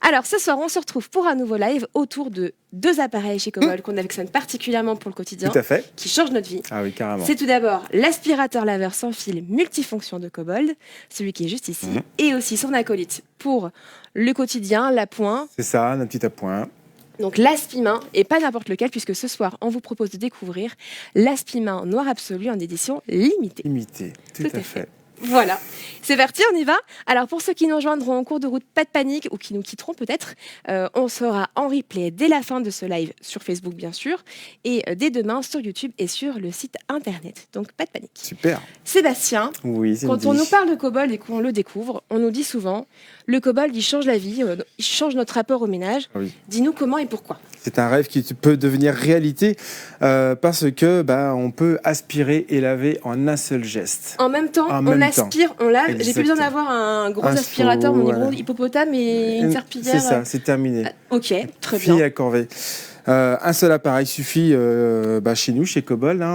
Alors ce soir, on se retrouve pour un nouveau live autour de 2 appareils chez Cobol qu'on affectionne particulièrement pour le quotidien, Tout à fait. qui changent notre vie. Ah oui, carrément. C'est tout d'abord l'aspirateur laveur sans fil multifonction de Cobol, celui qui est juste ici, et aussi son acolyte pour le quotidien, l'appoint. C'est ça, un petit appoint. Donc l'aspi-main, et pas n'importe lequel, puisque ce soir, on vous propose de découvrir l'aspi-main noir absolu en édition limitée. Limité, tout à fait. Voilà, c'est parti, on y va. Alors pour ceux qui nous rejoindront en cours de route, pas de panique, ou qui nous quitteront peut-être, on sera en replay dès la fin de ce live sur Facebook bien sûr, et dès demain sur YouTube et sur le site internet. Donc pas de panique. Super. Sébastien, Oui, quand on nous parle de Cobol et qu'on le découvre, on nous dit souvent, le Cobol il change la vie, il change notre rapport au ménage. Ah oui. Dis-nous comment et pourquoi. C'est un rêve qui peut devenir réalité parce que on peut aspirer et laver en un seul geste. En même temps, on aspire, on lave. J'ai plus besoin d'avoir un gros aspirateur, mon gros hippopotame et une serpillière. C'est ça, c'est terminé. Ok, très bien. Fini la corvée. Un seul appareil suffit chez nous, chez Cobol,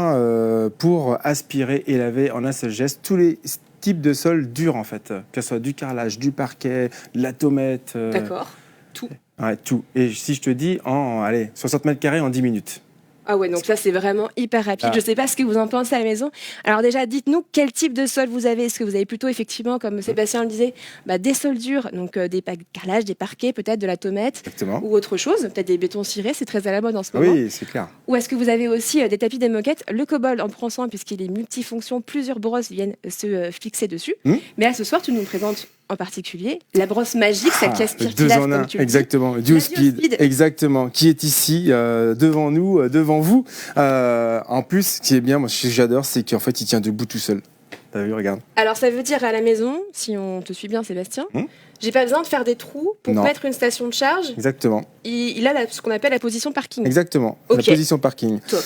pour aspirer et laver en un seul geste tous les types de sols durs en fait, que ce soit du carrelage, du parquet, de la tomette. D'accord, tout. Ouais, tout. Et si je te dis 60 mètres carrés en 10 minutes. Ah ouais, donc ça c'est vraiment hyper rapide. Je ne sais pas ce que vous en pensez à la maison. Alors déjà, dites-nous quel type de sol vous avez. Est-ce que vous avez plutôt effectivement, comme Sébastien le disait, des sols durs, donc des carrelages, des parquets, peut-être de la tomette. Exactement. Ou autre chose, peut-être des bétons cirés, c'est très à la mode en ce moment. Oui, c'est clair. Ou est-ce que vous avez aussi des tapis, des moquettes. Le Cobol en prend soin puisqu'il est multifonction, plusieurs brosses viennent se fixer dessus. Mais là ce soir, tu nous présentes en particulier la brosse magique, celle qui aspire, qui lave, comme tu le dis. Exactement, Duo Speed, exactement, qui est ici devant nous, devant vous. En plus, ce qui est bien, moi ce que j'adore, c'est qu'en fait il tient debout tout seul. T'as vu, regarde. Alors ça veut dire à la maison, si on te suit bien Sébastien, j'ai pas besoin de faire des trous pour mettre une station de charge. Exactement. Il a ce qu'on appelle la position parking. Exactement, la position parking. Top.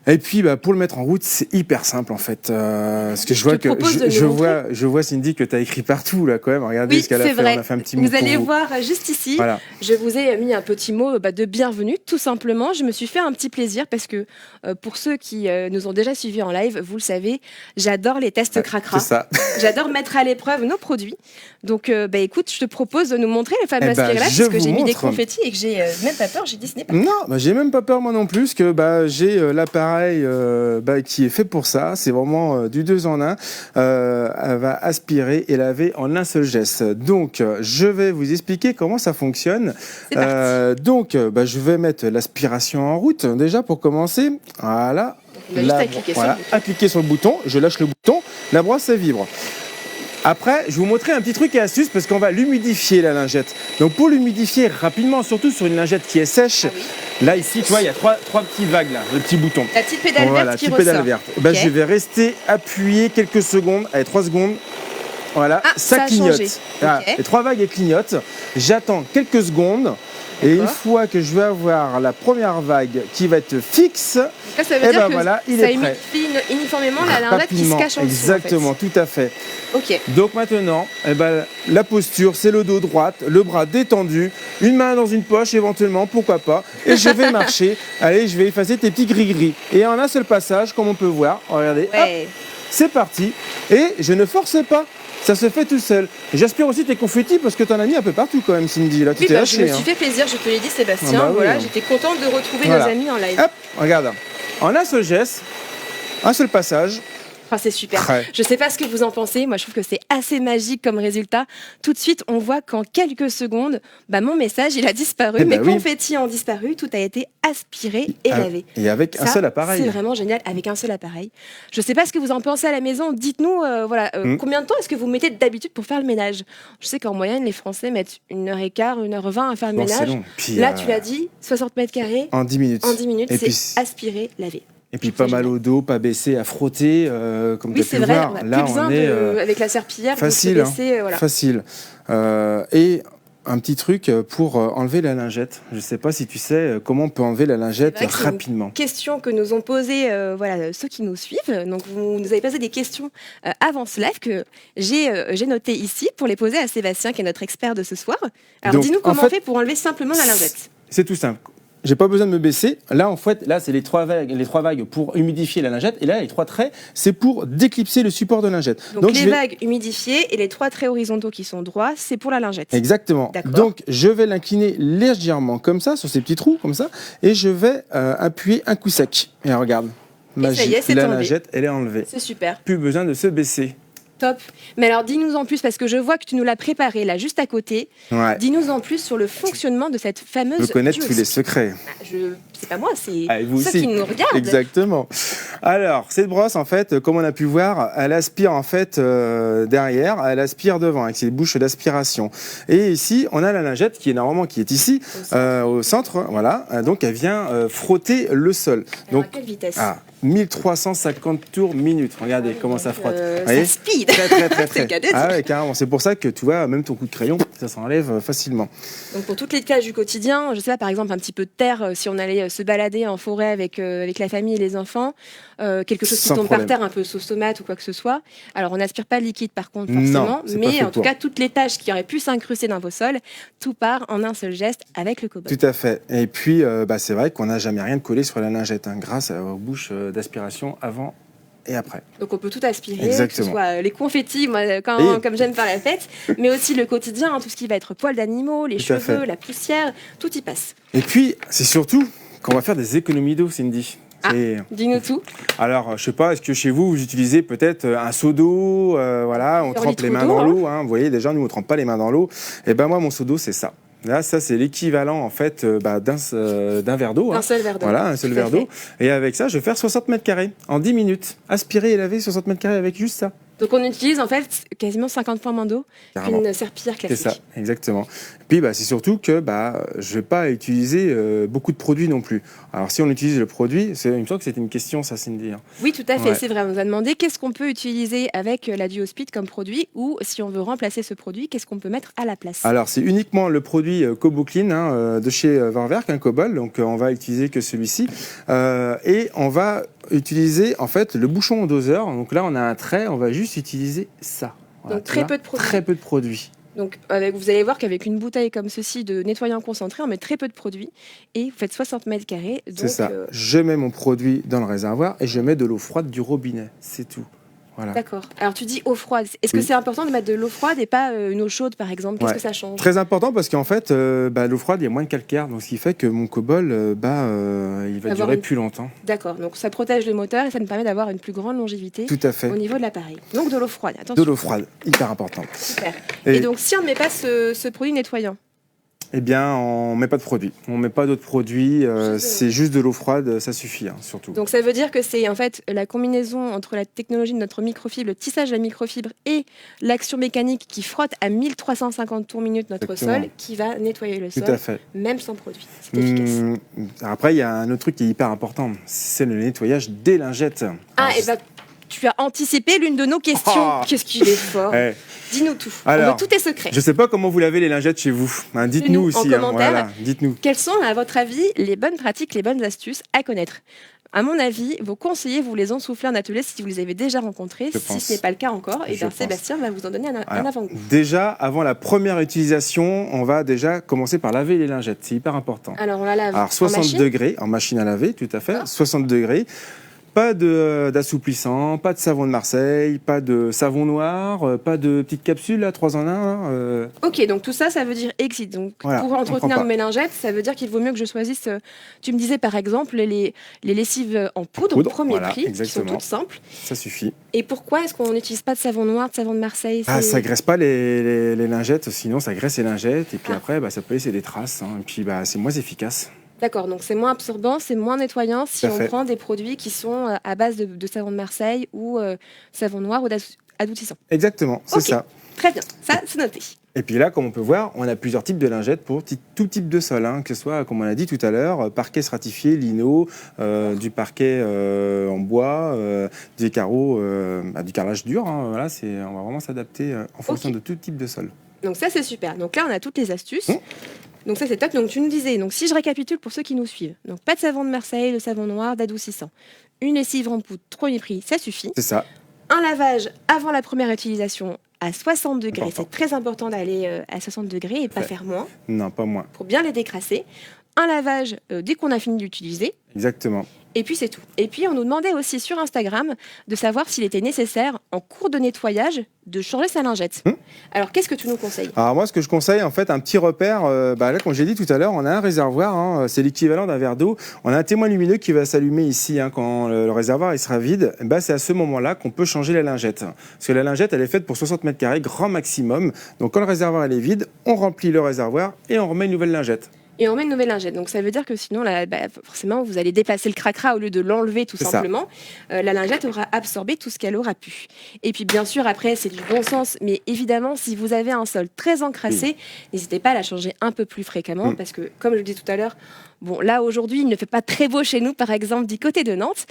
Et puis pour le mettre en route, c'est hyper simple en fait. Parce que je vois Cindy que tu as écrit partout là quand même. Regardez ce qu'elle a fait. Vrai. On a fait un petit mot. Vous allez voir juste ici. Voilà. Je vous ai mis un petit mot de bienvenue, tout simplement. Je me suis fait un petit plaisir parce que pour ceux qui nous ont déjà suivis en live, vous le savez, j'adore les tests cracra. C'est ça. J'adore mettre à l'épreuve nos produits. Donc écoute, je te propose de nous montrer le fameux aspirateur parce que j'ai mis des confettis et que j'ai même pas peur. J'ai dit ce n'est pas peur. Non, j'ai même pas peur moi non plus, que j'ai l'appareil qui est fait pour ça. C'est vraiment du 2 en 1. Elle va aspirer et laver en un seul geste. Donc, je vais vous expliquer comment ça fonctionne. Je vais mettre l'aspiration en route déjà pour commencer. Voilà. Appliquer sur le bouton. Je lâche le bouton. La brosse, elle vibre. Après, je vais vous montrer un petit truc et astuce parce qu'on va l'humidifier la lingette. Donc pour l'humidifier rapidement, surtout sur une lingette qui est sèche, là ici, tu vois, il y a trois petites vagues là, le petit bouton. La petite pédale verte qui ressort. Pédale verte. Okay. Je vais rester appuyé quelques secondes, 3 secondes. Voilà, ça clignote. Les 3 vagues elles clignotent. J'attends quelques secondes. Et une fois que je vais avoir la première vague qui va être fixe, là, ça veut dire que il ça est prêt. Uniformément la lingette qui se cache en dessous. Exactement, tout à fait. Ok. Donc maintenant, la posture, c'est le dos droit, le bras détendu, une main dans une poche éventuellement, pourquoi pas. Et je vais marcher. Allez, je vais effacer tes petits gris-gris. Et en un seul passage, comme on peut voir, regardez, hop, c'est parti. Et je ne force pas. Ça se fait tout seul. J'aspire aussi tes confettis parce que t'en as mis un peu partout quand même, Cindy. Là, tu t'es lâché. Je me suis fait plaisir, je te l'ai dit, Sébastien. J'étais contente de retrouver nos amis en live. Hop, regarde. En un seul geste, un seul passage. C'est super. Je ne sais pas ce que vous en pensez. Moi, je trouve que c'est assez magique comme résultat. Tout de suite, on voit qu'en quelques secondes, mon message, il a disparu. Mes confettis ont disparu. Tout a été aspiré et lavé. Et avec un seul appareil. C'est vraiment génial, avec un seul appareil. Je ne sais pas ce que vous en pensez à la maison. Dites-nous, combien de temps est-ce que vous mettez d'habitude pour faire le ménage? Je sais qu'en moyenne, les Français mettent 1h15, 1h20 à faire le ménage. Puis, là, tu l'as dit, 60 mètres carrés. En 10 minutes. En 10 minutes, c'est aspiré, lavé. Et puis pas mal au dos, pas baissé, à frotter, comme tu as pu le voir. Là, on est avec la serpillière, facile. Facile. Et un petit truc pour enlever la lingette. Je ne sais pas si tu sais comment on peut enlever la lingette rapidement. C'est une question que nous ont posée ceux qui nous suivent. Donc vous nous avez posé des questions avant ce live que j'ai notées ici pour les poser à Sébastien qui est notre expert de ce soir. Alors dis-nous comment on fait pour enlever simplement la lingette. C'est tout simple. j'ai pas besoin de me baisser. Là, en fait, là, c'est les trois vagues pour humidifier la lingette. Et là, les 3 traits, c'est pour déclipser le support de lingette. Donc les vagues humidifiées et les 3 traits horizontaux qui sont droits, c'est pour la lingette. Exactement. Donc, je vais l'incliner légèrement comme ça, sur ces petits trous, comme ça. Et je vais appuyer un coup sec. Et regarde, magie, la lingette, elle est enlevée. C'est super. Plus besoin de se baisser. Top. Mais alors, dis-nous en plus, parce que je vois que tu nous l'as préparé là, juste à côté. Ouais. Dis-nous en plus sur le fonctionnement de cette fameuse. Je connais tous les secrets. C'est pas moi, c'est vous ceux aussi. qui nous regardent. Exactement. Alors, cette brosse, en fait, comme on a pu voir, elle aspire en fait derrière, elle aspire devant avec ses bouches d'aspiration. Et ici, on a la lingette qui est ici, au centre, voilà. Donc, elle vient frotter le sol. Alors, donc, à quelle vitesse 1350 tours minute. Regardez comment ça frotte. Ça speed. Très. Ah ouais, carrément. C'est pour ça que tu vois, même ton coup de crayon, ça s'enlève facilement. Donc pour toutes les tâches du quotidien, je sais pas, par exemple un petit peu de terre, si on allait se balader en forêt avec la famille et les enfants, quelque chose qui tombe par terre, un peu sauce tomate ou quoi que ce soit. Alors on n'aspire pas le liquide par contre forcément, mais en tout cas toutes les tâches qui auraient pu s'incruster dans vos sols, tout part en un seul geste avec le Cobalt. Tout à fait. Et puis c'est vrai qu'on n'a jamais rien de collé sur la lingette, grâce aux bouches d'aspiration avant et après. Donc on peut tout aspirer, exactement. Que ce soit les confettis, moi, comme j'aime faire la fête, mais aussi le quotidien, tout ce qui va être poils d'animaux, les cheveux, la poussière, tout y passe. Et puis, c'est surtout qu'on va faire des économies d'eau, Cindy. Dis-nous tout. Alors, je sais pas, est-ce que chez vous, vous utilisez peut-être un seau d'eau, voilà, on trempe les mains dans l'eau, vous voyez, déjà, nous, on trempe pas les mains dans l'eau. Et ben moi, mon seau d'eau, c'est ça. Là, ça, c'est l'équivalent, en fait, d'un verre d'eau. Un seul verre d'eau. Voilà, un seul verre d'eau. Et avec ça, je vais faire 60 mètres carrés en 10 minutes. Aspirer et laver 60 mètres carrés avec juste ça. Donc, on utilise, en fait, quasiment 50 fois moins d'eau qu'une serpillière classique. C'est ça, exactement. Puis, c'est surtout que je vais pas utiliser beaucoup de produits non plus. Alors, si on utilise le produit, il me semble que c'était une question, ça, Cindy. Oui, tout à fait, c'est vrai. On nous a demandé qu'est-ce qu'on peut utiliser avec la Duospeed comme produit, ou si on veut remplacer ce produit, qu'est-ce qu'on peut mettre à la place. Alors, c'est uniquement le produit CoboClean de chez Vorwerk, Cobalt. Donc, on va utiliser que celui-ci. Et on va utiliser, en fait, le bouchon au doseur. Donc là, on a un trait, on va juste utiliser ça. Voilà, donc, très peu de produits. Très peu de produits. Donc, vous allez voir qu'avec une bouteille comme ceci de nettoyant concentré, on met très peu de produits et vous faites 60 mètres carrés. C'est ça. Je mets mon produit dans le réservoir et je mets de l'eau froide du robinet. C'est tout. Voilà. D'accord. Alors tu dis eau froide. Est-ce que c'est important de mettre de l'eau froide et pas une eau chaude par exemple? Qu'est-ce que ça change? Très important parce qu'en fait, l'eau froide, il y a moins de calcaire, donc ce qui fait que mon Cobalt, il va durer plus longtemps. D'accord. Donc ça protège le moteur et ça nous permet d'avoir une plus grande longévité. Tout à fait. Au niveau de l'appareil. Donc de l'eau froide. Attention. De l'eau froide, hyper important. Super. Et donc si on ne met pas ce produit nettoyant? Eh bien, on ne met pas de produit. On ne met pas d'autres produits. C'est juste de l'eau froide, ça suffit, surtout. Donc, ça veut dire que c'est en fait la combinaison entre la technologie de notre microfibre, le tissage de la microfibre et l'action mécanique qui frotte à 1350 tours minute notre sol qui va nettoyer le sol, tout à fait. Même sans produit. C'est efficace. Après, il y a un autre truc qui est hyper important. C'est le nettoyage des lingettes. Tu as anticipé l'une de nos questions. Qu'est-ce qu'il est fort. Dis-nous tout. Alors, tout est secret. Je ne sais pas comment vous lavez les lingettes chez vous. Dites-nous aussi. En commentaire, voilà, dites-nous. Quelles sont, à votre avis, les bonnes pratiques, les bonnes astuces à connaître? À mon avis, vos conseillers vous les ont soufflés en atelier si vous les avez déjà rencontrés. Si ce n'est pas le cas encore, et Sébastien va vous en donner un avant-goût. Déjà, avant la première utilisation, on va déjà commencer par laver les lingettes. C'est hyper important. Alors, on la lave 60 degrés, en machine à laver, tout à fait. 60 degrés. Pas d'assouplissant, pas de savon de Marseille, pas de savon noir, pas de petites capsules, là, 3 en 1. Ok, donc tout ça, ça veut dire exit. Donc voilà, pour entretenir mes lingettes, ça veut dire qu'il vaut mieux que je choisisse, tu me disais par exemple, les lessives en poudre, premier prix, exactement. qui sont toutes simples. Ça suffit. Et pourquoi est-ce qu'on n'utilise pas de savon noir, de savon de Marseille? Ça graisse pas les lingettes, sinon ça graisse les lingettes, et puis après, ça peut laisser des traces, et puis c'est moins efficace. D'accord, donc c'est moins absorbant, c'est moins nettoyant si on prend des produits qui sont à base de savon de Marseille ou savon noir ou d'adoucissant. Exactement, c'est ça. Très bien, ça c'est noté. Et puis là, comme on peut voir, on a plusieurs types de lingettes pour tout type de sol, que ce soit, comme on l'a dit tout à l'heure, parquet stratifié, lino, du parquet en bois, des carreaux, du carrelage dur. On va vraiment s'adapter en fonction de tout type de sol. Donc ça c'est super. Donc là on a toutes les astuces. Donc ça c'est top. Donc tu nous disais, donc si je récapitule pour ceux qui nous suivent, donc pas de savon de Marseille, de savon noir, d'adoucissant, une lessive en poudre, premier prix, ça suffit. C'est ça. Un lavage avant la première utilisation à 60 degrés, c'est très important d'aller à 60 degrés et pas faire moins. Non, pas moins. Pour bien les décrasser. un lavage dès qu'on a fini d'utiliser. Exactement. Et puis c'est tout. Et puis on nous demandait aussi sur Instagram de savoir s'il était nécessaire, en cours de nettoyage, de changer sa lingette. Alors qu'est-ce que tu nous conseilles? Alors moi, ce que je conseille, en fait, un petit repère, là, comme j'ai dit tout à l'heure, on a un réservoir, hein, c'est l'équivalent d'un verre d'eau. On a un témoin lumineux qui va s'allumer ici, hein, quand le réservoir il sera vide. C'est à ce moment-là qu'on peut changer la lingette. Parce que la lingette, elle est faite pour 60 mètres carrés, grand maximum. Donc quand le réservoir il est vide, on remplit le réservoir et on remet une nouvelle lingette. Et on met une nouvelle lingette. Donc ça veut dire que sinon, forcément, vous allez déplacer le cracra au lieu de l'enlever tout simplement. La lingette aura absorbé tout ce qu'elle aura pu. Et puis bien sûr, après, c'est du bon sens. Mais évidemment, si vous avez un sol très encrassé, n'hésitez pas à la changer un peu plus fréquemment. Parce que, comme je le disais tout à l'heure, bon, là aujourd'hui, il ne fait pas très beau chez nous, par exemple, du côté de Nantes.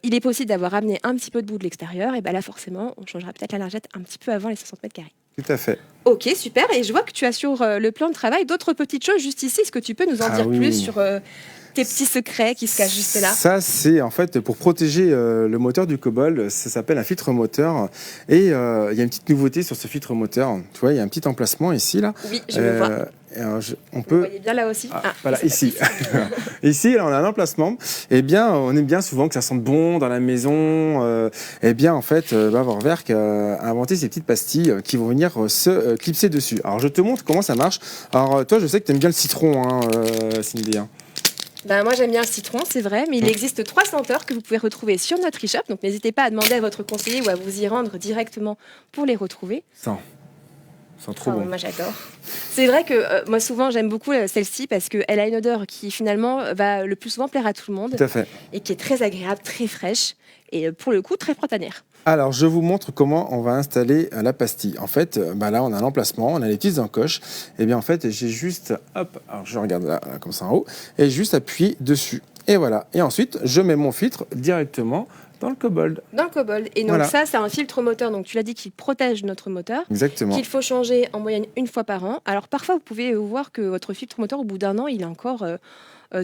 Il est possible d'avoir amené un petit peu de boue de l'extérieur. Et là, forcément, on changera peut-être la lingette un petit peu avant les 60 mètres carrés. Tout à fait. Ok, super. Et je vois que tu as sur le plan de travail d'autres petites choses juste ici. Est-ce que tu peux nous en dire plus sur tes petits secrets qui se cachent juste là? Ça, c'est en fait pour protéger le moteur du Cobalt. Ça s'appelle un filtre moteur. Et il y a une petite nouveauté sur ce filtre moteur. Tu vois, il y a un petit emplacement ici, là. Oui, je le vois. Alors, on peut... Vous voyez bien là aussi. Voilà, ici. Ici, là, on a un emplacement. Eh bien, on aime bien souvent que ça sente bon dans la maison. Eh bien, en fait, Vorwerk a inventé ces petites pastilles qui vont venir se clipser dessus. Alors, je te montre comment ça marche. Alors, toi, je sais que tu aimes bien le citron, hein, Cindy. Hein. Moi j'aime bien le citron, c'est vrai, mais il existe 3 senteurs que vous pouvez retrouver sur notre e-shop, donc n'hésitez pas à demander à votre conseiller ou à vous y rendre directement pour les retrouver. Sans trop bon. Moi j'adore. C'est vrai que moi souvent j'aime beaucoup celle-ci parce qu'elle a une odeur qui finalement va le plus souvent plaire à tout le monde. Tout à fait. Et qui est très agréable, très fraîche et pour le coup très printanière. Alors, je vous montre comment on va installer la pastille. En fait, là, on a l'emplacement, on a les petites encoches. Et bien, en fait, j'ai juste, hop, alors je regarde là, comme ça en haut, et juste appuyer dessus. Et voilà. Et ensuite, je mets mon filtre directement dans le Cobalt. Dans le Cobalt. Et donc voilà. Ça, c'est un filtre moteur. Donc, tu l'as dit qu'il protège notre moteur. Exactement. Qu'il faut changer en moyenne 1 fois par an. Alors, parfois, vous pouvez voir que votre filtre moteur, au bout d'1 an, il est encore...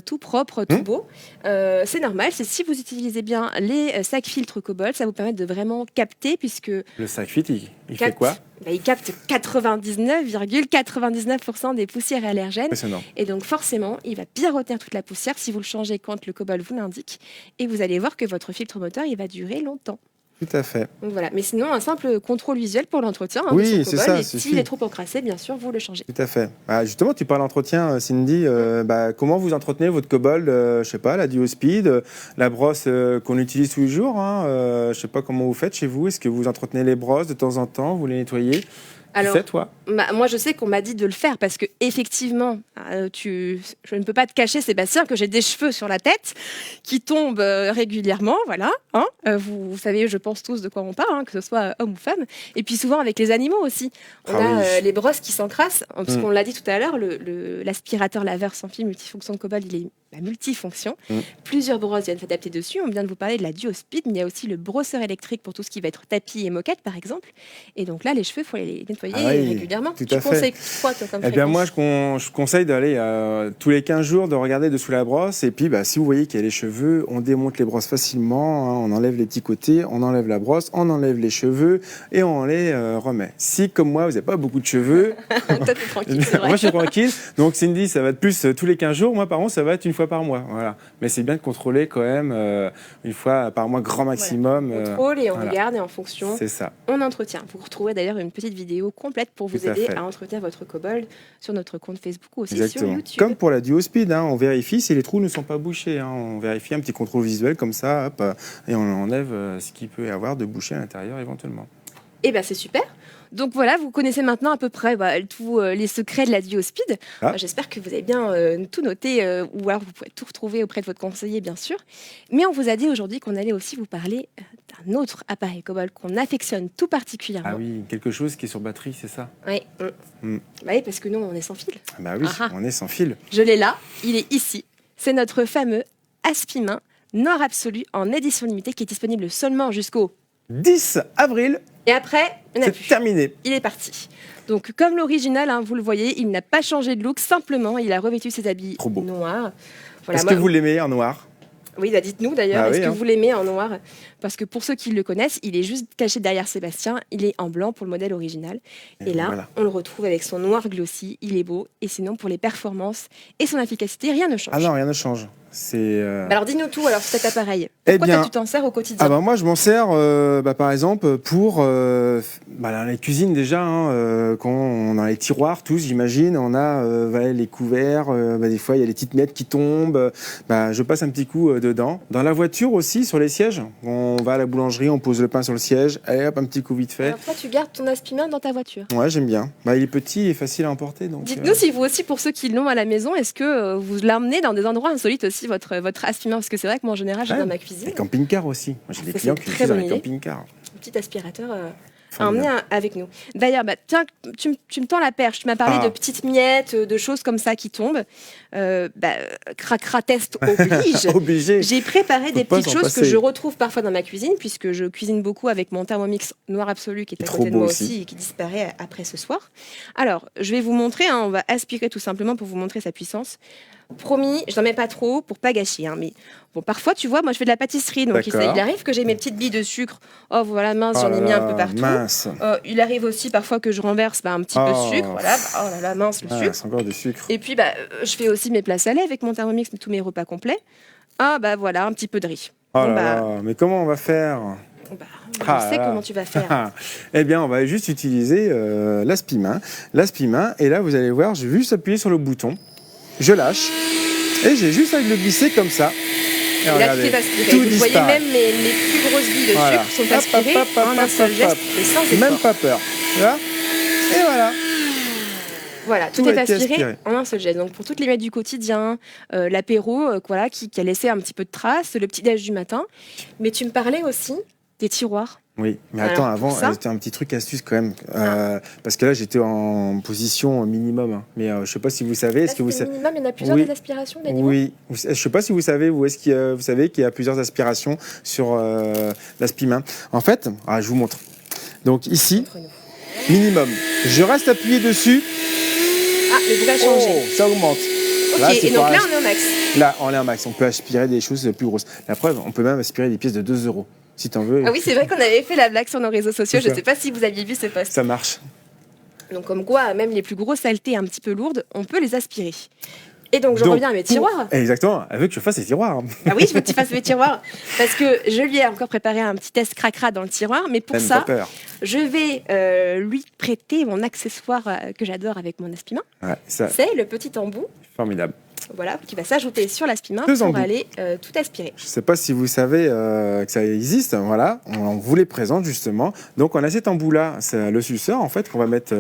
tout propre, tout beau. C'est normal, c'est si vous utilisez bien les sacs filtres Cobalt, ça vous permet de vraiment capter puisque... Le sac filtre, il fait quoi? Il capte 99,99% des poussières et allergènes. Et donc forcément, il va bien retenir toute la poussière si vous le changez quand le Cobalt vous l'indique. Et vous allez voir que votre filtre moteur, il va durer longtemps. Tout à fait. Donc voilà. Mais sinon, un simple contrôle visuel pour l'entretien. Oui, c'est ça. Et s'il est trop encrassé, bien sûr, vous le changez. Tout à fait. Justement, tu parles d'entretien, Cindy. Comment vous entretenez votre Cobalt? Je sais pas, la Duo-Speed, la brosse qu'on utilise tous les jours. Je sais pas comment vous faites chez vous. Est-ce que vous entretenez les brosses de temps en temps? Vous les nettoyez? Alors, tu sais, toi? Moi, je sais qu'on m'a dit de le faire parce que effectivement, je ne peux pas te cacher, Sébastien, que j'ai des cheveux sur la tête qui tombent régulièrement, voilà. Vous savez, je pense tous de quoi on parle, que ce soit homme ou femme. Et puis souvent avec les animaux aussi. On a les brosses qui s'encrassent, parce qu'on l'a dit tout à l'heure, l'aspirateur laveur sans fil multifonction de Cobalt, il est multifonction. Plusieurs brosses viennent s'adapter dessus. On vient de vous parler de la Duo-Speed, mais il y a aussi le brosseur électrique pour tout ce qui va être tapis et moquette, par exemple. Et donc là, les cheveux, il faut les nettoyer régulièrement. Tu conseilles quoi, toi, comme fréquence? Moi, je conseille d'aller tous les 15 jours, de regarder dessous la brosse. Et puis, si vous voyez qu'il y a les cheveux, on démonte les brosses facilement. On enlève les petits côtés, on enlève la brosse, on enlève les cheveux et on les remet. Si, comme moi, vous n'avez pas beaucoup de cheveux... Toi, t'es tranquille, c'est vrai. Moi, je suis tranquille. Donc, Cindy, ça va être plus tous les 15 jours. Moi, par contre, ça va être 1 fois par mois. Voilà. Mais c'est bien de contrôler quand même 1 fois par mois, grand maximum. On contrôle et on regarde et en fonction, c'est ça. On entretient. Vous retrouvez d'ailleurs une petite vidéo complète pour vous aider à entretenir votre Cobalt sur notre compte Facebook ou aussi sur YouTube. Comme pour la Duo-Speed, on vérifie si les trous ne sont pas bouchés. On vérifie un petit contrôle visuel comme ça, hop, et on enlève ce qu'il peut y avoir de bouché à l'intérieur éventuellement. Eh bien, c'est super. Donc voilà, vous connaissez maintenant à peu près tous les secrets de la Duo-Speed. J'espère que vous avez bien tout noté, ou alors vous pouvez tout retrouver auprès de votre conseiller, bien sûr. Mais on vous a dit aujourd'hui qu'on allait aussi vous parler d'un autre appareil Cobalt qu'on affectionne tout particulièrement. Ah oui, quelque chose qui est sur batterie, c'est ça? Oui. Oui, parce que nous, on est sans fil. On est sans fil. Je l'ai là, il est ici. C'est notre fameux Aspimain Noir Absolu en édition limitée qui est disponible seulement jusqu'au 10 avril. Et après, c'est terminé. Il est parti. Donc, comme l'original, vous le voyez, il n'a pas changé de look. Simplement, il a revêtu ses habits noirs. Voilà, est-ce que vous l'aimez en noir? Oui, bah dites-nous d'ailleurs, Ah est-ce oui, que hein. vous l'aimez en noir? Parce que pour ceux qui le connaissent, il est juste caché derrière Sébastien, il est en blanc pour le modèle original. Et là, Voilà. on le retrouve avec son noir glossy, il est beau. Et sinon, pour les performances et son efficacité, rien ne change. Ah non, rien ne change. C'est. Bah alors dis-nous tout alors sur cet appareil. Eh Pourquoi bien, tu t'en sers au quotidien? Ah bah moi je m'en sers par exemple pour dans les cuisines déjà quand on a les tiroirs tous j'imagine on a les couverts des fois il y a les petites miettes qui tombent je passe un petit coup dedans dans la voiture aussi sur les sièges on va à la boulangerie on pose le pain sur le siège allez hop un petit coup vite fait. Alors toi, tu gardes ton aspi-main dans ta voiture. Ouais j'aime bien il est petit et facile à emporter donc Dites-nous si vous aussi, pour ceux qui l'ont à la maison, est-ce que vous l'emmenez dans des endroits insolites aussi, votre aspi-main? Parce que c'est vrai que moi en général, j'ai Ouais. dans ma cuisine. les camping-cars aussi. Moi, j'ai des Ça, clients c'est qui une très utilisent dans bonne les idée. camping-cars. Un petit aspirateur à Formidable. emmener avec nous. D'ailleurs, tiens, tu me tends la perche. Tu m'as parlé Ah. de petites miettes, de choses comme ça qui tombent. Cracra test oblige. Obligé. J'ai préparé des pas petites s'en choses que passer. je retrouve parfois dans ma cuisine, puisque je cuisine beaucoup avec mon Thermomix noir absolu qui est à Trop côté de beau moi aussi. aussi et qui disparaît après ce soir. Alors, je vais vous montrer, on va aspirer tout simplement pour vous montrer sa puissance. Promis, je n'en mets pas trop pour pas gâcher. Mais bon, parfois, tu vois, moi je fais de la pâtisserie, donc D'accord. il arrive que j'ai mes petites billes de sucre. Oh voilà, mince, Oh j'en ai là mis un là, peu partout. mince. Il arrive aussi parfois que je renverse un petit peu de sucre. Voilà, oh là là, mince, le Ah, sucre. c'est encore du sucre. Et puis, je fais aussi mes plats salés avec mon Thermomix, tous mes repas complets. Ah, voilà, un petit peu de riz. Oh Bon, là là, mais comment on va faire? Je Ah sais là là. comment tu vas faire. Eh bien, on va juste utiliser l'aspi-main. L'aspi-main, et là, vous allez voir, je vais juste appuyer sur le bouton. Je lâche. Et j'ai juste à le glisser comme ça. Et là, regardez, tout est aspiré. tout Vous voyez disparaît. même les plus grosses billes de Voilà. sucre sont Hop, aspirées hop, hop, en hop, un seul hop, geste hop. et sans effort. Même pas peur. Là. Et voilà. Voilà, tout Tout est a été aspiré aspiré. en un seul geste. Donc pour toutes les miettes du quotidien, l'apéro, qui a laissé un petit peu de traces, le petit déj du matin. Mais tu me parlais aussi des tiroirs. Oui, mais Alors, attends, pour avant, ça- c'était un petit truc astuce quand même. Parce que là, j'étais en position minimum. Mais je ne sais pas si vous savez. Est-ce que vous savez minimum, il y en a plusieurs Oui. des aspirations d'animaux. Oui, je ne sais pas si vous savez, vous savez qu'il y a plusieurs aspirations sur l'aspi-main. En fait, je vous montre. Donc ici, Montre-nous. minimum. Je reste appuyé dessus. Ah, le bruit a changé. Oh, ça augmente. Ok, Là, c'est et donc pareil. là, on est au max. Là, on est un max. On peut aspirer des choses plus grosses. La preuve, on peut même aspirer des pièces de 2 euros. Si t'en veux. Ah oui, c'est vrai qu'on avait fait la blague sur nos réseaux sociaux. C'est Je ça. ne sais pas si vous aviez vu ce post. Ça marche. Donc comme quoi, même les plus grosses saletés un petit peu lourdes, on peut les aspirer. Et donc, je Donc, reviens à mes tiroirs. Exactement. Elle veut que je fasse les tiroirs. Ah oui, je veux que tu fasses mes tiroirs. Parce que je lui ai encore préparé un petit test cracra dans le tiroir. Mais pour Même ça, pas peur. je vais lui prêter mon accessoire que j'adore avec mon aspi-main. Ouais, ça, C'est le petit embout, formidable. voilà, qui va s'ajouter sur l'aspi-main Deux pour embouts. aller tout aspirer. Je ne sais pas si vous savez que ça existe. Voilà, on vous les présente justement. Donc on a cet embout-là, c'est le suceur en fait qu'on va mettre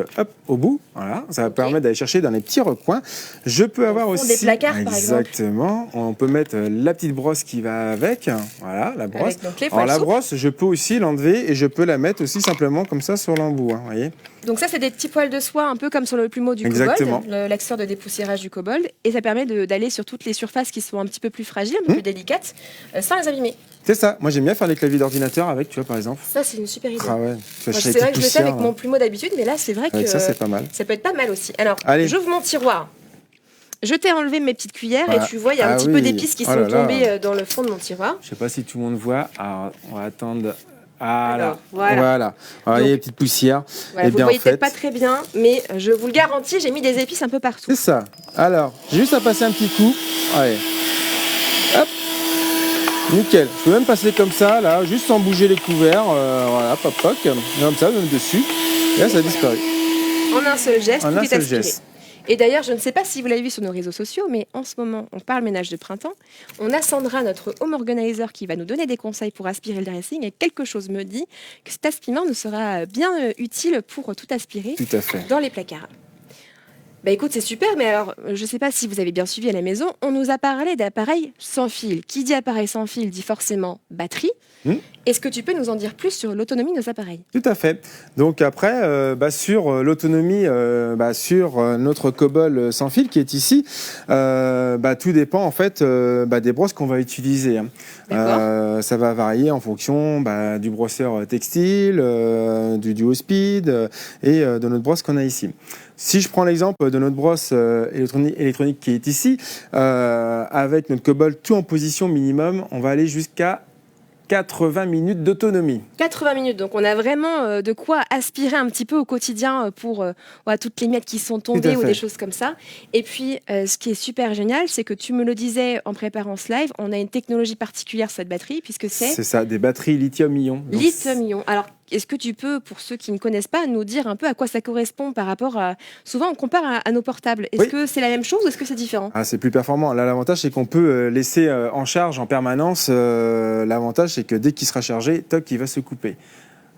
au bout. Voilà, ça va permettre d'aller chercher dans les petits recoins. Je peux avoir fond aussi des placards, par exemple. exactement. On peut mettre la petite brosse qui va avec. Voilà, la brosse. Avec donc les Alors poils la souples. brosse, je peux aussi l'enlever et je peux la mettre aussi simplement comme ça sur l'embout. Vous voyez. Donc ça, c'est des petits poils de soie, un peu comme sur le plumeau du Exactement. kobold, l'accessoire de dépoussiérage du kobold. Et ça permet d'aller sur toutes les surfaces qui sont un petit peu plus fragiles, un peu plus délicates, sans les abîmer. C'est ça. Moi j'aime bien faire les claviers d'ordinateur avec, tu vois par exemple. Ça, c'est une super idée. Ah ouais. Tu vas Moi, chercher c'est les vrai que je le petites fais avec poussières, mon plumeau d'habitude, mais là, c'est vrai que avec ça c'est pas mal. ça peut être pas mal aussi. Alors, Allez. j'ouvre mon tiroir. Je t'ai enlevé mes petites cuillères Voilà. et tu vois, il y a un Ah petit oui. peu d'épices qui Oh sont là là. tombées dans le fond de mon tiroir. Je sais pas si tout le monde voit. Alors, on va attendre. Voilà. Alors, voilà. Voilà. Alors, il y a les petites poussières. Voilà, Eh vous bien, ne voyez en fait, peut-être pas très bien, mais je vous le garantis, j'ai mis des épices un peu partout. c'est ça. Alors, j'ai juste à passer un petit coup. Allez. Hop. Nickel. Je peux même passer comme ça, là, juste sans bouger les couverts. Voilà, pop, pop. Comme ça, même dessus. Et là, ça a disparu. En un seul geste, En tout un est seul aspiré. geste. Et d'ailleurs, je ne sais pas si vous l'avez vu sur nos réseaux sociaux, mais en ce moment, on parle ménage de printemps. On a Sandra, notre home organizer, qui va nous donner des conseils pour aspirer le dressing. Et quelque chose me dit que cet aspiment nous sera bien utile pour tout aspirer Tout à fait. dans les placards. Bah écoute, c'est super, mais alors, je ne sais pas si vous avez bien suivi à la maison, on nous a parlé d'appareils sans fil. Qui dit appareil sans fil dit forcément batterie. Est-ce que tu peux nous en dire plus sur l'autonomie de nos appareils? Tout à fait. Donc après, sur l'autonomie, sur notre COBOL sans fil qui est ici, tout dépend en fait des brosses qu'on va utiliser. Hein. Ça va varier en fonction du brosseur textile, du duo speed et de notre brosse qu'on a ici. Si je prends l'exemple de notre brosse électronique qui est ici, avec notre Cobalt tout en position minimum, on va aller jusqu'à 80 minutes d'autonomie. 80 minutes, donc on a vraiment de quoi aspirer un petit peu au quotidien pour toutes les miettes qui sont tombées ou des choses comme ça. Et puis, ce qui est super génial, c'est que tu me le disais en préparant ce live, on a une technologie particulière sur cette batterie, puisque c'est ça, des batteries lithium-ion. Lithium-ion. Alors, est-ce que tu peux, pour ceux qui ne connaissent pas, nous dire un peu à quoi ça correspond par rapport à... Souvent, on compare à nos portables. Est-ce que c'est la même chose ou est-ce que c'est différent? C'est plus performant. Là, l'avantage, c'est qu'on peut laisser en charge en permanence. L'avantage, c'est que dès qu'il sera chargé, toc, il va se couper.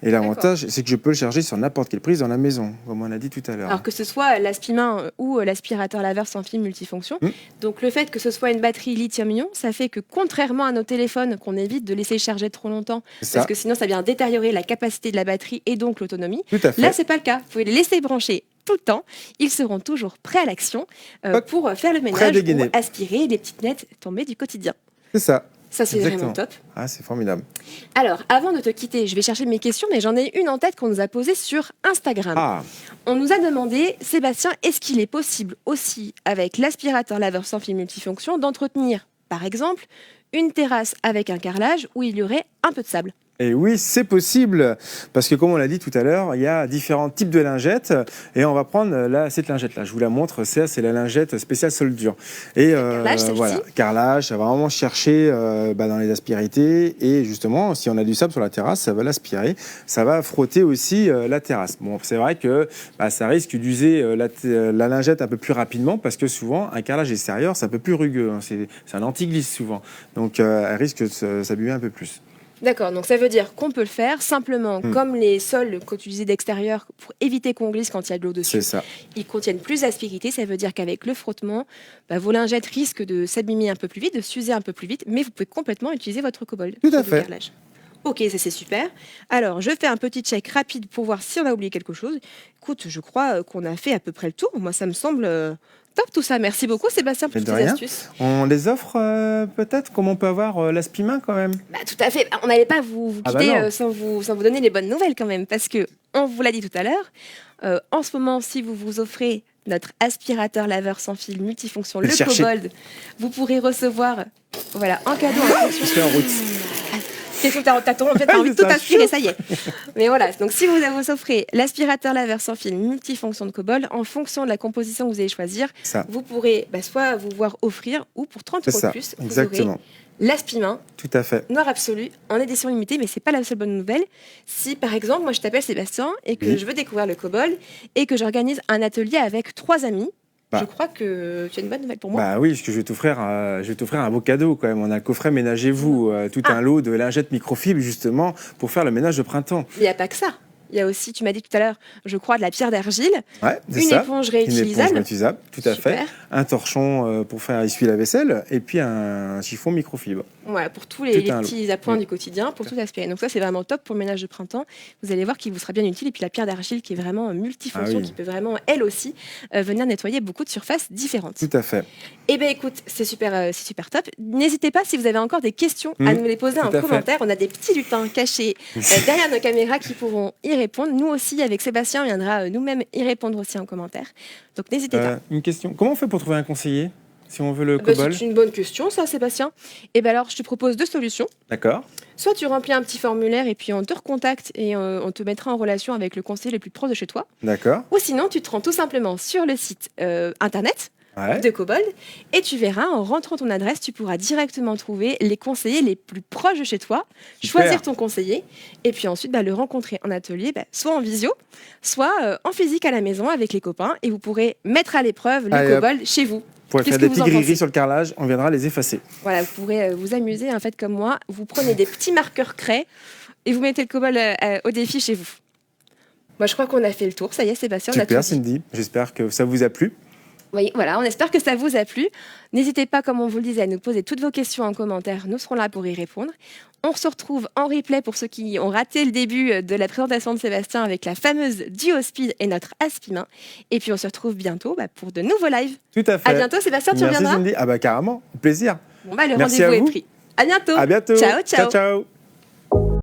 Et l'avantage, c'est que je peux le charger sur n'importe quelle prise dans la maison, comme on a dit tout à l'heure. Alors que ce soit l'aspi-main ou l'aspirateur laveur sans fil multifonction. Donc le fait que ce soit une batterie lithium-ion, ça fait que contrairement à nos téléphones, qu'on évite de laisser charger trop longtemps, parce que sinon ça vient détériorer la capacité de la batterie et donc l'autonomie. Là, c'est pas le cas. Vous pouvez les laisser brancher tout le temps. Ils seront toujours prêts à l'action pour faire le ménage ou aspirer les petites miettes tombées du quotidien. C'est ça. Ça, c'est vraiment top. C'est formidable. Alors, avant de te quitter, je vais chercher mes questions, mais j'en ai une en tête qu'on nous a posée sur Instagram. On nous a demandé, Sébastien, est-ce qu'il est possible aussi, avec l'aspirateur laveur sans fil multifonction, d'entretenir, par exemple, une terrasse avec un carrelage où il y aurait un peu de sable? Et oui, c'est possible, parce que comme on l'a dit tout à l'heure, il y a différents types de lingettes, et on va prendre cette lingette-là. Je vous la montre, c'est la lingette spéciale sol dur. Et voilà, carrelage, ça va vraiment chercher dans les aspérités, et justement, si on a du sable sur la terrasse, ça va l'aspirer, ça va frotter aussi la terrasse. Bon, c'est vrai que ça risque d'user la lingette un peu plus rapidement, parce que souvent, un carrelage extérieur, c'est un peu plus rugueux, c'est un anti-glisse souvent, donc elle risque de s'abîmer un peu plus. D'accord, donc ça veut dire qu'on peut le faire simplement comme les sols que tu disais d'extérieur pour éviter qu'on glisse quand il y a de l'eau dessus. C'est ça. Ils contiennent plus d'aspérité, ça veut dire qu'avec le frottement, vos lingettes risquent de s'abîmer un peu plus vite, de s'user un peu plus vite, mais vous pouvez complètement utiliser votre Cobalt. Tout à fait. Ok, ça c'est super. Alors, je fais un petit check rapide pour voir si on a oublié quelque chose. Écoute, je crois qu'on a fait à peu près le tour. Moi, ça me semble top tout ça. Merci beaucoup, Sébastien, pour toutes tes astuces. On les offre peut-être, comme on peut avoir l'aspi-main quand même. Tout à fait. On n'allait pas vous quitter sans vous donner les bonnes nouvelles quand même, parce que on vous l'a dit tout à l'heure. En ce moment, si vous vous offrez notre aspirateur laveur sans fil multifonction, le Cobalt, vous pourrez recevoir en cadeau. Je suis en route. Qu'est-ce que t'as envie de tout aspirer, ça y est. Mais voilà, donc si vous offrez l'aspirateur laveur sans fil multifonction de Cobalt, en fonction de la composition que vous allez choisir, vous pourrez soit vous voir offrir, ou pour 30 € de plus, vous aurez l'aspi-main, tout à fait, noir absolu, en édition limitée, mais c'est pas la seule bonne nouvelle. Si par exemple, moi je t'appelle Sébastien et que je veux découvrir le Cobalt et que j'organise un atelier avec 3 amis, je crois que tu as une bonne nouvelle pour moi. Oui, parce que je vais t'offrir un beau cadeau quand même. On a le coffret Ménagez-vous, tout un lot de lingettes microfibres justement pour faire le ménage de printemps. Il n'y a pas que ça. Il y a aussi, tu m'as dit tout à l'heure, je crois, de la pierre d'argile, une éponge réutilisable. Une éponge réutilisable, tout à fait. Un torchon pour faire essuyer la vaisselle et puis un chiffon microfibre. Voilà, pour tous les petits appoints du quotidien, pour tout aspirer. Donc ça, c'est vraiment top pour le ménage de printemps. Vous allez voir qu'il vous sera bien utile. Et puis la pierre d'argile qui est vraiment multifonction, qui peut vraiment, elle aussi, venir nettoyer beaucoup de surfaces différentes. Tout à fait. Eh bien, écoute, c'est super top. N'hésitez pas, si vous avez encore des questions, à nous les poser en commentaire. On a des petits lutins cachés derrière nos caméras qui pourront y répondre. Nous aussi, avec Sébastien, on viendra nous-mêmes y répondre aussi en commentaire. Donc n'hésitez pas. Une question. Comment on fait pour trouver un conseiller si on veut le Cobalt? C'est une bonne question, ça, Sébastien. Et bien alors, je te propose 2 solutions. D'accord. Soit tu remplis un petit formulaire et puis on te recontacte et on te mettra en relation avec le conseiller le plus proche de chez toi. D'accord. Ou sinon, tu te rends tout simplement sur le site internet de Cobalt et tu verras, en rentrant ton adresse, tu pourras directement trouver les conseillers les plus proches de chez toi, choisir ton conseiller et puis ensuite le rencontrer en atelier, soit en visio, soit en physique à la maison avec les copains et vous pourrez mettre à l'épreuve le Cobalt chez vous. Vous pourrez faire des petits gris-gris sur le carrelage, on viendra les effacer. Voilà, vous pourrez vous amuser, faites comme moi, vous prenez des petits marqueurs craie et vous mettez le Cobalt au défi chez vous. Moi, je crois qu'on a fait le tour, ça y est, Sébastien. Super, Cindy, j'espère que ça vous a plu. Oui, voilà, on espère que ça vous a plu. N'hésitez pas, comme on vous le disait, à nous poser toutes vos questions en commentaire. Nous serons là pour y répondre. On se retrouve en replay pour ceux qui ont raté le début de la présentation de Sébastien avec la fameuse Duo-Speed et notre aspi-main. Et puis, on se retrouve bientôt pour de nouveaux lives. Tout à fait. À bientôt, Sébastien, tu reviendras. Merci, Cindy. Carrément, plaisir. Le rendez-vous est pris. À bientôt. À bientôt. Ciao, ciao. Ciao, ciao.